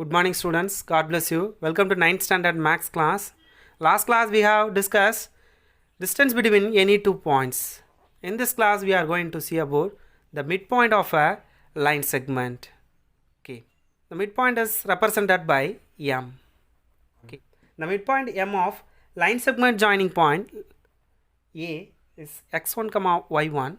Good morning students, God bless you. Welcome to 9th standard maths class. Last class we have discussed distance between any 2 points. In this class we are going to see about the midpoint of a line segment. Okay. The midpoint is represented by M. Okay. The midpoint M of line segment joining point A is x1 comma y1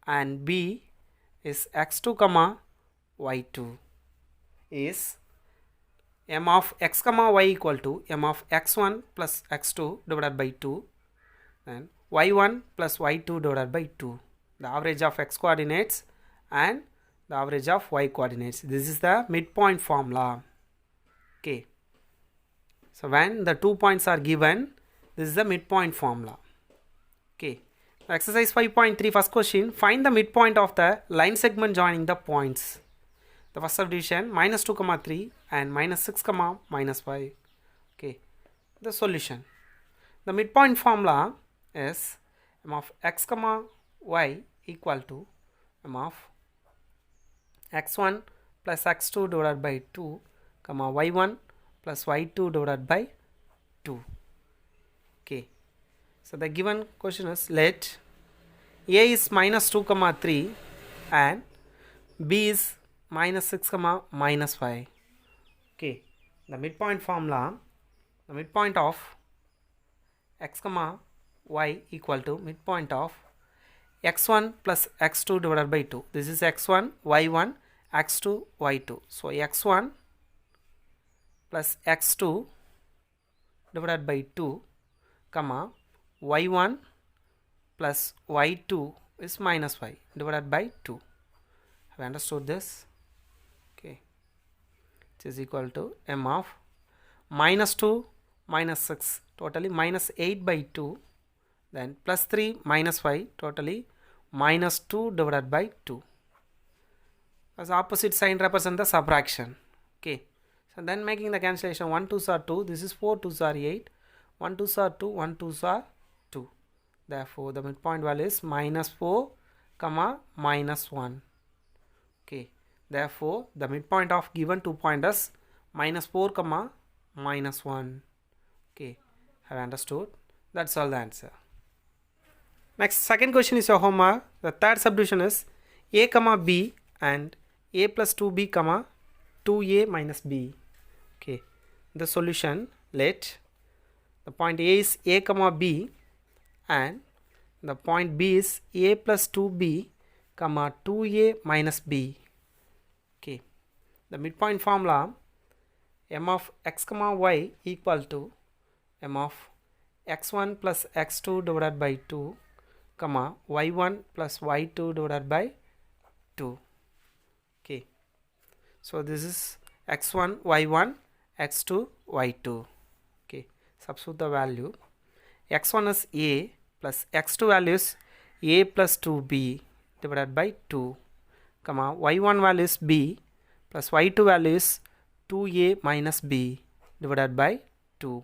and B is x2 comma y2 is m of x comma y equal to m of x1 plus x2 divided by 2 and y1 plus y2 divided by 2, the average of x coordinates and the average of y coordinates. This is the midpoint formula. Okay, so when the 2 points are given, this is the midpoint formula. Okay, exercise 5.3 first question, find the midpoint of the line segment joining the points. The first subdivision minus 2 comma 3 and minus 6 comma minus 5. Okay, the solution. The midpoint formula is m of x comma y equal to m of x1 plus x2 divided by 2 comma y1 plus y2 divided by 2. Okay, so the given question is let a is minus 2 comma 3 and b is minus 6 comma minus 5. Okay, the midpoint formula, the midpoint of x comma y equal to midpoint of x1 plus x2 divided by 2. This is x1, y1, x2, y2. So x1 plus x2 divided by 2 comma y1 plus y2 is minus 5 divided by 2. Have you understood this? Okay, it is equal to m of minus 2 minus 6 totally minus 8 by 2, then plus 3 minus 5 totally minus 2 divided by 2. As opposite sign represent the subtraction. Okay, so then making the cancellation 1 2s are 2, this is 4 2s are 8, 1 2s are 2, 1 2s are 2. Therefore the midpoint value is minus 4 comma minus 1. Okay, therefore the midpoint of given 2 point is minus 4 comma minus 1. Okay, have you understood? That's all the answer. Next, second question is your homework. The third subdivision is a comma b and a plus 2b comma 2a minus b. Okay, the solution, let the point a is a comma b and the point b is a plus 2b comma 2a minus b. Okay, the midpoint formula m of x comma y equal to m of x1 plus x2 divided by 2 comma y1 plus y2 divided by 2. Okay, so this is x1 y1 x2 y2. Okay, substitute the value. X1 is a plus x2 value is a plus 2b divided by 2 comma y1 value is b plus y2 value is 2a minus b divided by 2.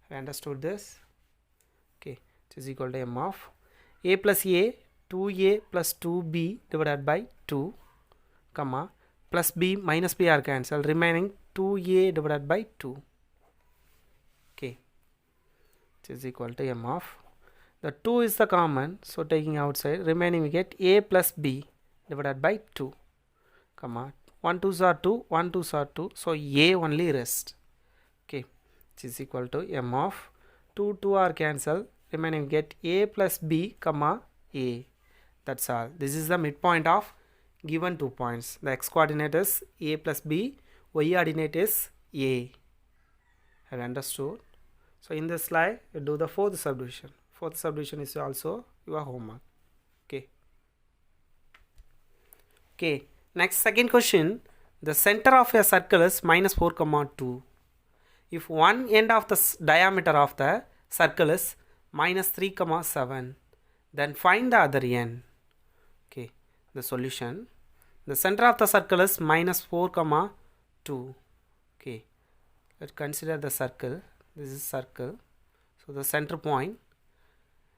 Have you understood this? Okay, it is equal to m of a plus a 2a plus 2b divided by 2 comma plus b minus b are cancelled, remaining 2a divided by 2. Okay, it is equal to m of, the 2 is the common, so taking outside, remaining we get a plus b divided by 2 comma 1 2s are 2, 1 2s are 2, so a only rest. Okay, which is equal to m of 2 2 are cancelled, remaining we get a plus b comma a. That's all. This is the midpoint of given 2 points. The x coordinate is a plus b, y coordinate is a. Have you understood? So in this slide you do the fourth subdivision. Fourth subdivision is also your homework. Okay. Okay, next second question, the center of a circle is minus 4 comma 2. If one end of the diameter of the circle is minus 3 comma 7, then find the other end. Okay, the solution, the center of the circle is minus 4 comma 2. Okay, let's consider the circle. This is circle, so the center point,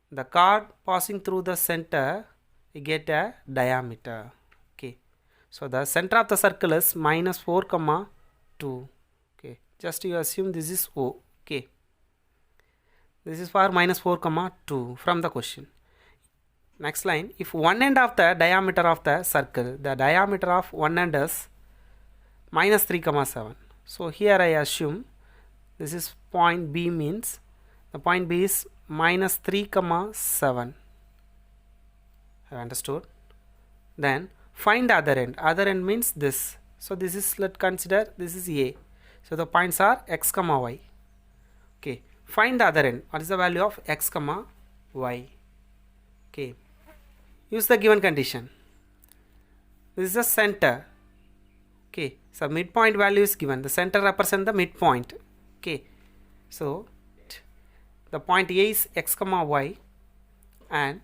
the chord passing through the center, you get a diameter. Okay, so the center of the circle is minus 4 comma 2. Okay, just you assume this is O. Okay, this is for minus 4 comma 2 from the question. Next line, if one end of the diameter of the circle, the diameter of one end is minus 3 comma 7. So here I assume this is point B, means the point B is minus 3 comma 7. Have understood? Then find the other end. Other end means this. So this is, let's consider this is A. So the points are x comma y. Okay, find the other end. What is the value of x comma y? Okay, use the given condition. This is the center. Okay, so midpoint value is given. The center represents the midpoint. Okay, so the point A is x comma y and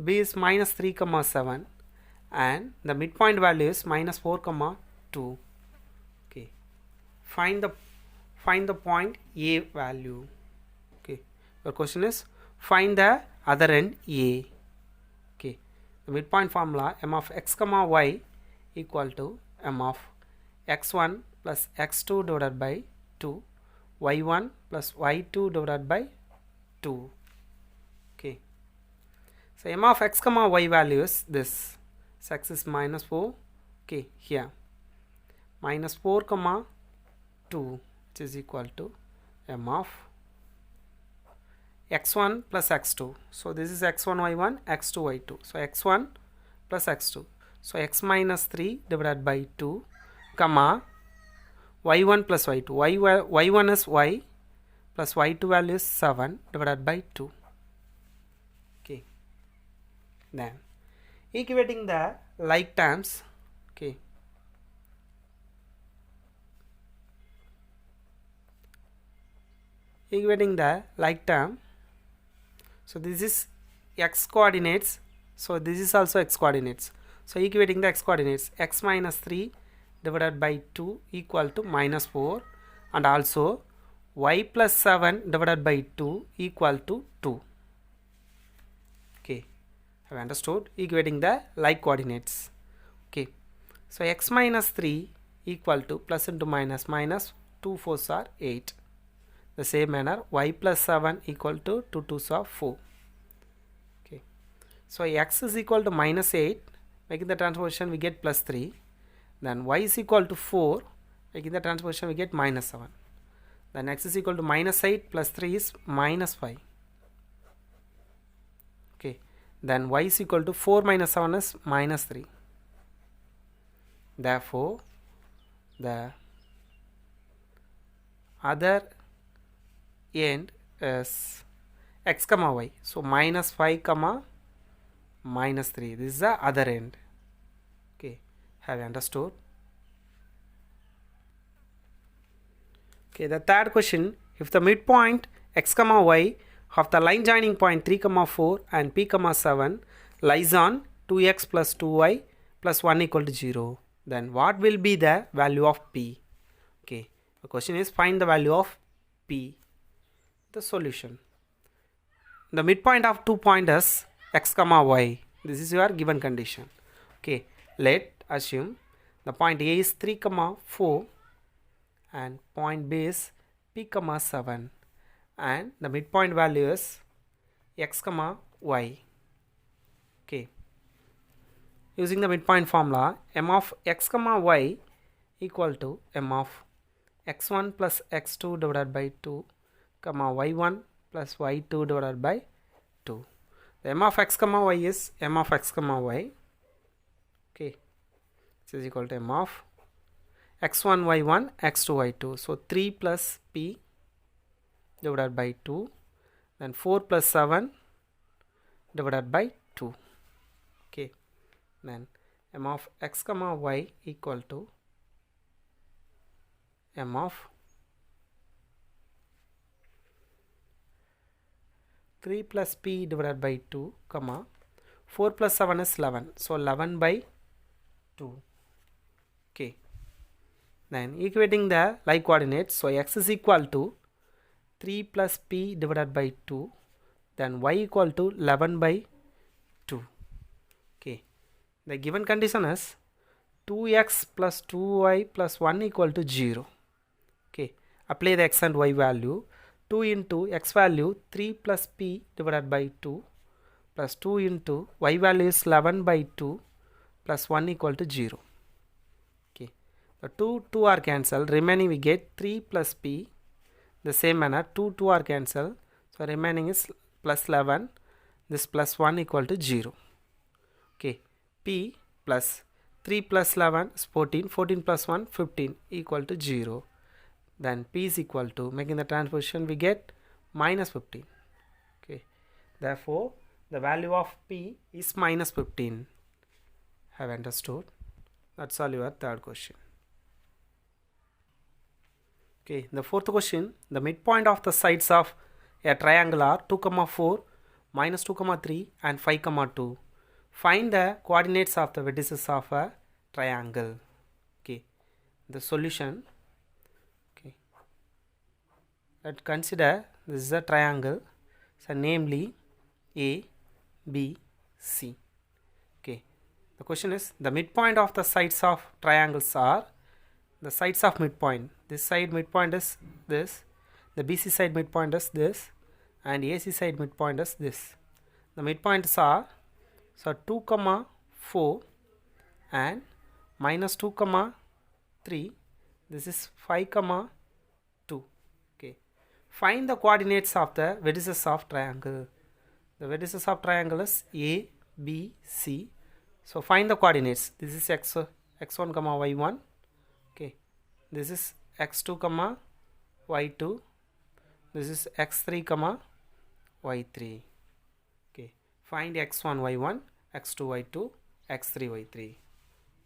B is minus 3 comma 7 and the midpoint value is minus 4 comma 2. Okay, find the point A value. Okay, your question is find the other end A. Okay, the midpoint formula m of x comma y equal to m of x1 plus x2 divided by 2 y1 plus y2 divided by 2. Okay, so m of x comma y value is this. So x is minus 4. Okay, here minus 4 comma 2, which is equal to m of x1 plus x2. So this is x1 y1, x2 y2. So x1 plus x2. So x minus 3 divided by 2 comma y1 plus y2. Y1 is y plus y2 value is 7 divided by 2. Okay, then equating the like terms. Okay, equating the like term. So this is x coordinates, so this is also x coordinates. So equating the x coordinates, x minus 3 divided by 2 equal to minus 4 and also y plus 7 divided by 2 equal to 2. Okay, have understood? Equating the like coordinates. Okay, so x minus 3 equal to plus into minus, minus 2 4s are 8. The same manner y plus 7 equal to 2 2s are 4. Okay, so x is equal to minus 8, making the transposition we get plus 3. Then y is equal to 4, making the transposition we get minus 7. Then x is equal to minus 8 plus 3 is minus 5. Okay, then y is equal to 4 minus 7 is minus 3. Therefore the other end is x comma y. So minus 5 comma minus 3. This is the other end. Okay, have you understood? Okay, the third question, if the midpoint x comma y of the line joining point 3 comma 4 and p comma 7 lies on 2x plus 2y plus 1 equal to 0, then what will be the value of p? Okay, the question is find the value of p. The solution, the midpoint of 2 points is x comma y. This is your given condition. Okay, let assume the point A is 3 comma 4 and point B is p comma 7 and the midpoint value is x comma y. Okay, using the midpoint formula, m of x comma y equal to m of x1 plus x2 divided by 2 comma y1 plus y2 divided by 2. The m of x comma y is m of x comma y. Okay, this is equal to m of x1 y1 x2 y2. So 3 plus p divided by 2, then 4 plus 7 divided by 2. Okay, then m of x comma y equal to m of 3 plus p divided by 2 comma 4 plus 7 is 11. So 11 by 2. Okay, then equating the like coordinates. So x is equal to 3 plus p divided by 2, then y equal to 11 by 2. Okay, the given condition is 2x plus 2y plus 1 equal to 0. apply the x and y value. 2 into x value 3 plus p divided by 2 plus 2 into y value is 11 by 2 plus 1 equal to 0. Okay, the 2 are cancelled, remaining we get 3 plus p. The same manner 2 are cancelled, so remaining is plus 11, this plus 1 equal to 0. Okay, p plus 3 plus 11 is 14, 14 plus 1 15 equal to 0. Then p is equal to, making the transposition, we get minus 15. Okay, therefore the value of p is minus 15. Have understood? That's all your third question. Okay, the fourth question, the midpoint of the sides of a triangle are 2, 4, minus 2, 3 and 5, 2. Find the coordinates of the vertices of a triangle. Okay, the solution. Okay, let's consider this is a triangle, so namely A, B, C. Okay, the question is the midpoint of the sides of triangles are the sides of midpoint. This side midpoint is this, the BC side midpoint is this, and AC side midpoint is this. The midpoints are, so 2, 4 and minus 2, 3. This is 5, 2. Okay, find the coordinates of the vertices of triangle. The vertices of triangle is A, B, C. So find the coordinates. This is x1, y1. Okay, this is x2, y2. This is x3, y3. Okay, find x1, y1, x2, y2, x3, y3.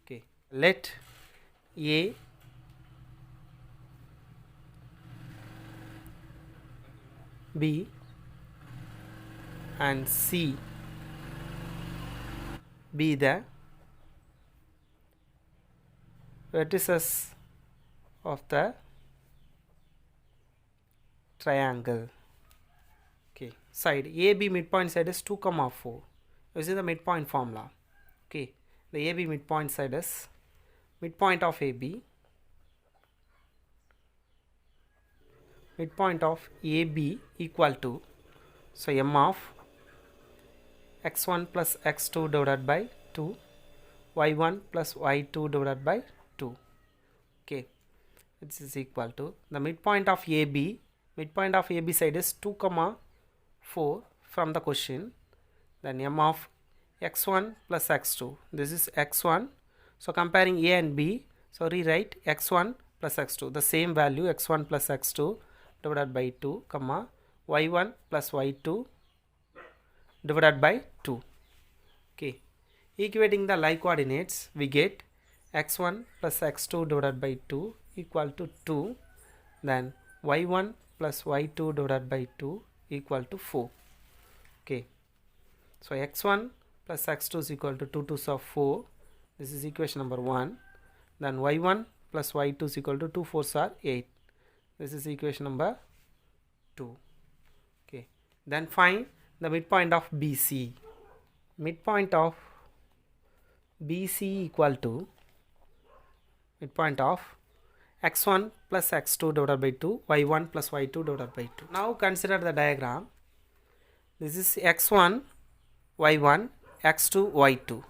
Okay, let A, B and C be the vertices of the triangle. Okay, side AB midpoint side is 2, 4. This is the midpoint formula. Okay, the AB midpoint side is midpoint of AB, midpoint of AB equal to, so m of x1 plus x2 divided by 2, y1 plus y2 divided by 2. Okay, this is equal to the midpoint of AB. Midpoint of AB side is 2, 4 from the question. Then m of x1 plus x2. This is x1. So comparing A and B, so rewrite x1 plus x2. The same value x1 plus x2 divided by 2, y1 plus y2 divided by 2. Okay, equating the like coordinates, we get x1 plus x2 divided by 2 equal to 2. Then y1 plus y2 divided by 2 equal to 4. Okay, so x1 plus x2 is equal to 2 2s of 4. This is equation number 1. Then y1 plus y2 is equal to 2 4s are 8. This is equation number 2. Okay, then find the midpoint of BC. Midpoint of BC equal to midpoint of x1 plus x2 divided by 2, y1 plus y2 divided by 2. Now consider the diagram. This is x1, y1, x2, y2.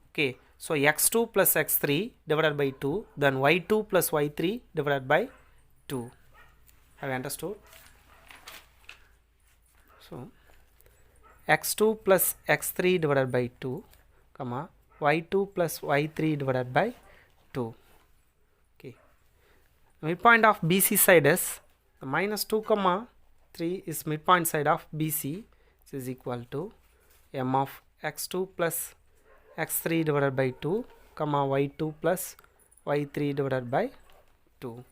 Okay, so x2 plus x3 divided by 2, then y2 plus y3 divided by 2. Have you understood? So x2 plus x3 divided by 2, y2 plus y3 divided by 2. Okay, midpoint of BC side is the minus 2, 3 is midpoint side of BC. This is equal to m of x2 plus x3 divided by 2, y2 plus y3 divided by 2.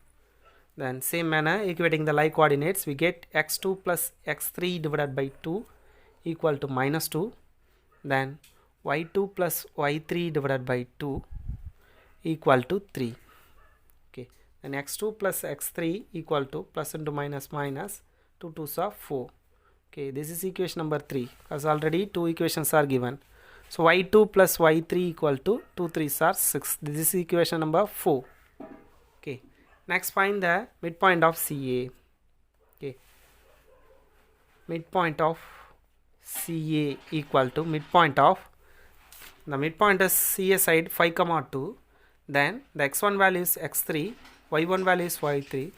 Then same manner, equating the like coordinates, we get x2 plus x3 divided by 2 equal to minus 2. Then y2 plus y3 divided by 2 equal to 3. Okay, then x2 plus x3 equal to plus into minus minus 2 2s are 4. Okay, this is equation number 3 because already 2 equations are given. So y2 plus y3 equal to 2 3s are 6. This is equation number 4. Okay, Next find the midpoint of CA. Okay, midpoint of CA equal to midpoint of, the midpoint is CA side 5 comma 2, then the x1 value is x3, y1 value is y3,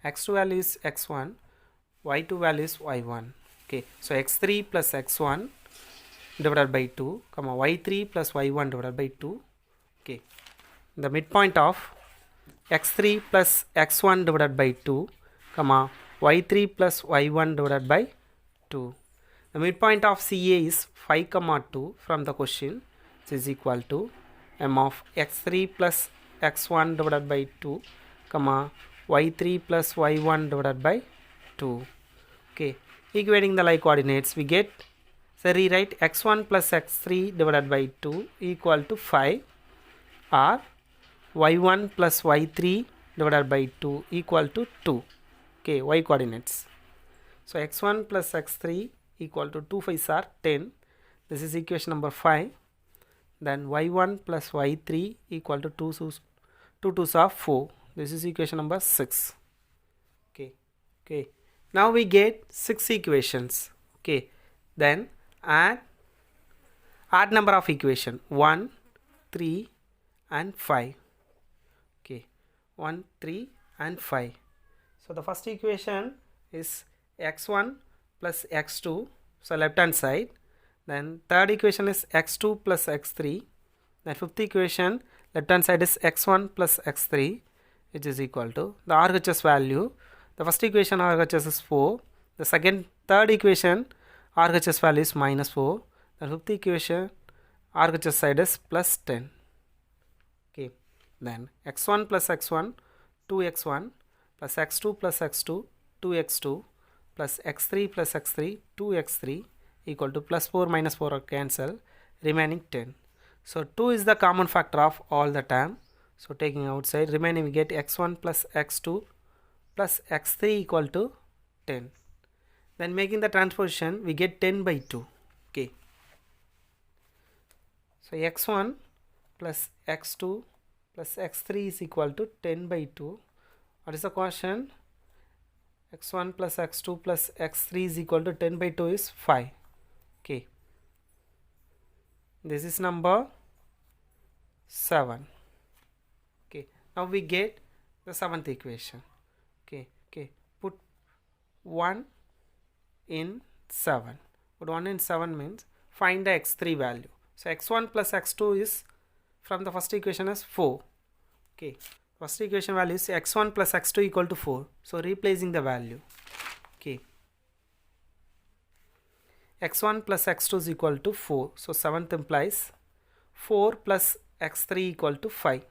x2 value is x1, y2 value is y1. Okay, so x3 plus x1 divided by 2 comma y3 plus y1 divided by 2. Okay, the midpoint of x3 plus x1 divided by 2 comma y3 plus y1 divided by 2. The midpoint of CA is 5 comma 2 from the question, which is equal to m of x3 plus x1 divided by 2 comma y3 plus y1 divided by 2. Okay, equating the like coordinates, we get, so rewrite x1 plus x3 divided by 2 equal to 5, or y1 plus y3 divided by 2 equal to 2. Okay, y coordinates. So x1 plus x3 equal to 2 5s are 10. This is equation number 5. Then y1 plus y3 equal to 2 2s are 4. This is equation number 6. Okay. Now we get 6 equations. Okay. Then add number of equation 1, 3 and 5. Okay. 1, 3 and 5. So the first equation is x1 plus x2, so left hand side. Then third equation is x2 plus x3. Then fifth equation, left hand side is x1 plus x3, which is equal to the RHS value. The first equation RHS is 4. The third equation RHS value is minus 4. The fifth equation RHS side is plus 10. Okay. Then x1 plus x1, 2x1 plus x2 plus x2, 2x2 plus x3 plus x3, 2x3 equal to plus 4 minus 4 are cancel, remaining 10. So 2 is the common factor of all the term. So taking outside, remaining we get x1 plus x2 plus x3 equal to 10. Then making the transposition, we get 10 by 2. Okay. So x1 plus x2 plus x3 is equal to 10 by 2. What is the question? x1 plus x2 plus x3 is equal to 10 by 2 is 5. Okay. This is number 7. Okay. Now we get the seventh equation. Okay. Put 1 in 7. Put 1 in 7 means find the x3 value. So x1 plus x2 is from the first equation is 4. Okay. First equation value is x1 plus x2 equal to 4. So replacing the value. Okay. x1 plus x2 is equal to 4. So 7th implies 4 plus x3 equal to 5.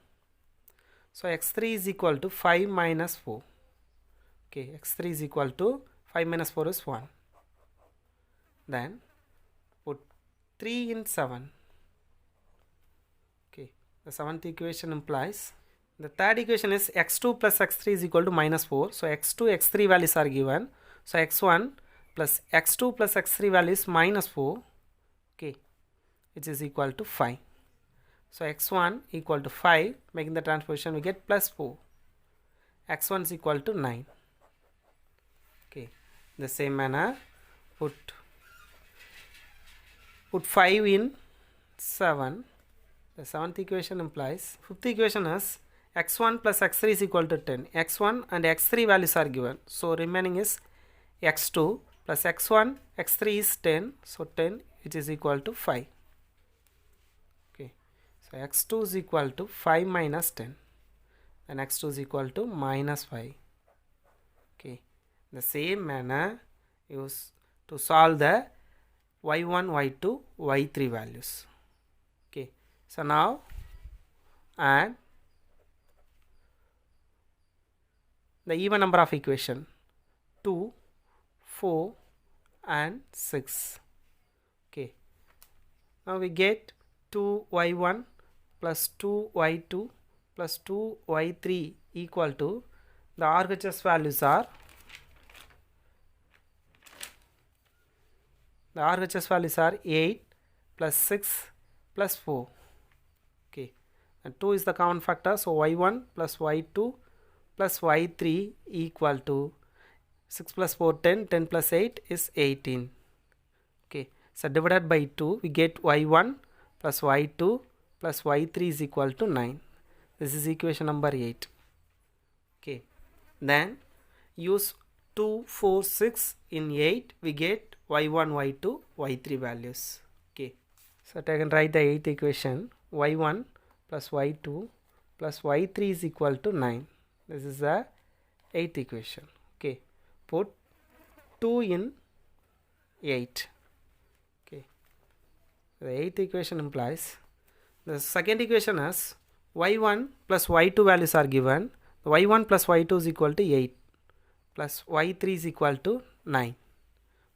So x3 is equal to 5 minus 4. Okay, x3 is equal to 5 minus 4 is 1. Then put 3 in 7. Okay, the 7th equation implies, the third equation is x2 plus x3 is equal to minus 4. So x2, x3 values are given. So x1 plus x2 plus x3 value is minus 4. Okay, which is equal to 5. So x1 equal to 5, making the transposition we get plus 4. x1 is equal to 9. Okay, the same manner put 5 in 7. The 7th equation implies, 5th equation is x1 plus x3 is equal to 10. x1 and x3 values are given. So remaining is x2 plus x1, x3 is 10. So 10 which is equal to 5. Okay. So x2 is equal to 5 minus 10. And x2 is equal to minus 5. Okay. The same manner use to solve the y1, y2, y3 values. Okay. So now add the even number of equation 2, 4 and 6. Okay. Now we get 2y1 plus 2y2 plus 2y3 equal to, the RHS values are, the RHS values are 8 plus 6 plus 4. Okay. And 2 is the common factor. So y1 plus y2 plus y3 equal to 6 plus 4 10, 10 plus 8 is 18. Okay, so divided by 2 we get y1 plus y2 plus y3 is equal to 9. This is equation number 8. Okay, then use 2, 4, 6 in 8 we get y1, y2, y3 values. Okay, so I can write the 8th equation. Y1 plus y2 plus y3 is equal to 9. This is the 8th equation. Okay, put 2 in 8. Okay, the 8th equation implies the second equation is y1 plus y2 values are given. The y1 plus y2 is equal to 8 plus y3 is equal to 9.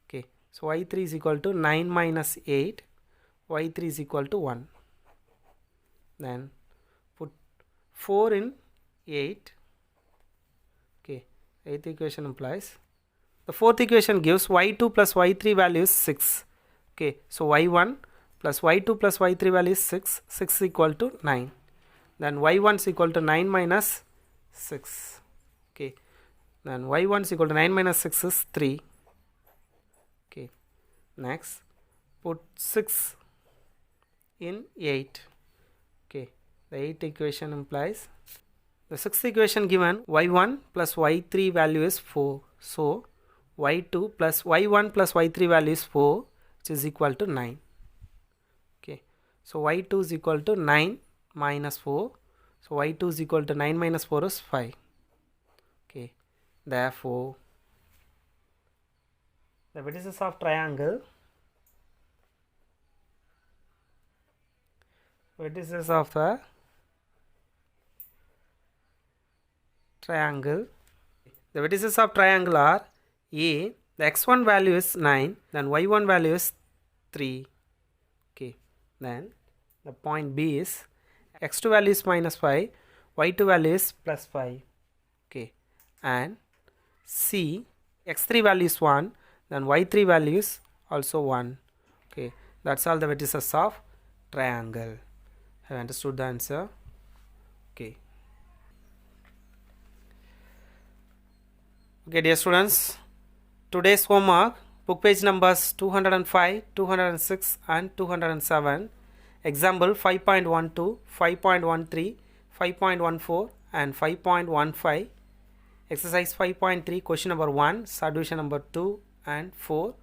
Okay, so y3 is equal to 9 minus 8, y3 is equal to 1. Then put 4 in 8. Okay, 8th equation implies the 4th equation gives y2 plus y3 value is 6. Okay, so y1 plus y2 plus y3 value is 6. 6 is equal to 9. Then y1 is equal to 9 minus 6. Okay, then y1 is equal to 9 minus 6 is 3. Okay, next put 6 in 8. Okay, the 8th equation implies the 6th equation given y1 plus y3 value is 4. So y2 plus y1 plus y3 value is 4, which is equal to 9. Okay, so y2 is equal to 9 minus 4. So y2 is equal to 9 minus 4 is 5. Okay, therefore the vertices of triangle the vertices of triangle are A, the x1 value is 9, then y1 value is 3. Okay, then the point B is x2 value is minus 5, y2 value is plus 5. Okay, and C, x3 value is 1, then y3 value is also 1. Okay, that's all the vertices of triangle. Have you understood the answer? Okay. Okay, dear students, today's homework, book page numbers 205, 206 and 207. Example 5.12, 5.13, 5.14 and 5.15. Exercise 5.3, question number 1, subdivision number 2 and 4,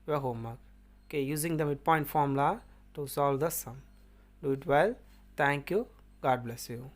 your homework. Okay, using the midpoint formula to solve the sum. Do it well. Thank you. God bless you.